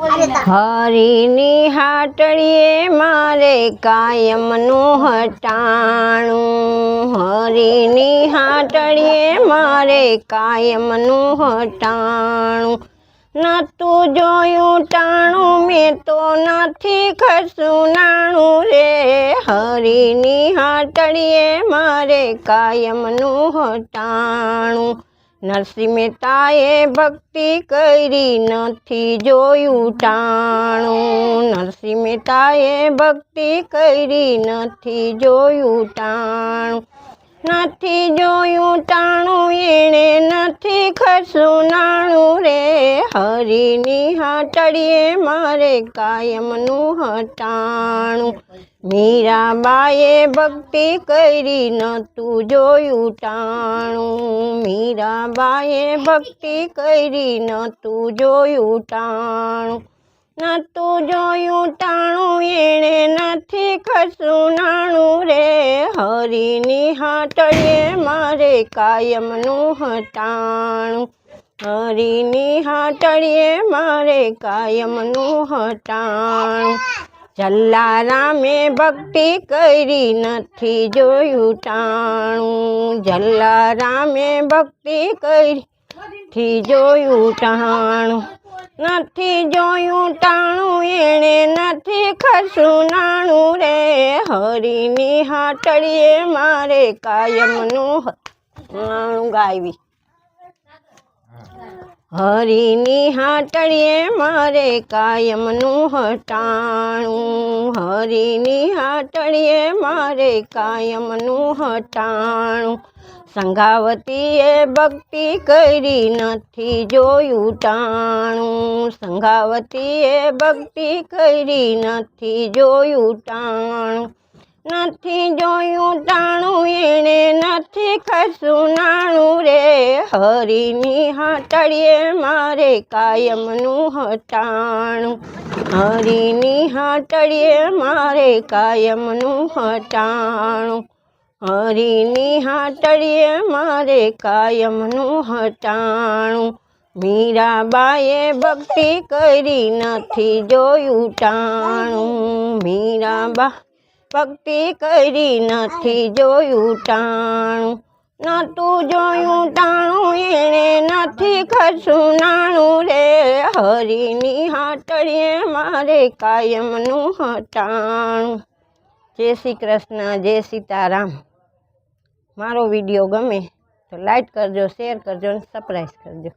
હરિની હાટડીએ મારે કાયમનું હટાણું, હરિની હાટડીએ મારે કાયમનું હટાણું, નતું જોયું ટાણું મેં તો નથી ખસું નાણું રે, હરિની હાટડીએ મારે કાયમનું હટાણું, નરસિંહ મહેતાએ ભક્તિ કરી નથી જોયું ટાણું, નરસિંહ મહેતાએ ભક્તિ કરી નથી જોયું ટાણું, નથી જોયું ટાણું એણે નથી ખસું નાણું રે, હરિની હાટડીએ મારે કાયમનું હટાણું, મીરાબાઈએ ભક્તિ કરી નતું જોયું ટાણું, મીરાબાઈએ ભક્તિ કરી નતું જોયું ટાણું, નતું જોયું ટાણું એણે નથી ખસું નાણું રે, હરિની હાટડીએ મારે કાયમનું હટાણું, હરિની હાટડીએ મારે કાયમનું હટાણું, જલારામે ભક્તિ કરી નથી જોયું ટાણું, જલારામે ભક્તિ કરી નથી જોયું ટાણું, નથી જોયું ટાણું એણે નથી ખસું નાણું રે, હરિની હાટડીએ મારે કાયમનું હટાણું ગાવી, હરિની હાટડીએ મારે કાયમનું હટાણું, હરિની હાટડીએ મારે કાયમનું હટાણું, સંઘાવતીએ ભક્તિ કરી નથી જોયું ટાણું, સંઘાવતીએ ભક્તિ કરી નથી જોયું ટાણું, નથી જોયું ટાણું એણે નથી ખસું નાણું રે, હરિની હાટડીએ મારે કાયમનું હટાણું, હરિની હાટડીએ મારે કાયમનું હટાણું, હરિની હાટડીએ મારે કાયમનું હટાણું, મીરાબાઈએ ભક્તિ કરી નથી જોયું ટાણું, મીરાબા ભક્તિ કરી નથી જોયું ટાણું, નતું જોયું ટાણું એણે નથી ખસું નાણું રે, હરિની હાટડીએ મારે કાયમનું હટાણું. જય શ્રી કૃષ્ણ, જય સીતારામ. મારો વિડીયો ગમે તો લાઈક કરજો, શેર કરજો અને સબસ્ક્રાઈબ કરજો.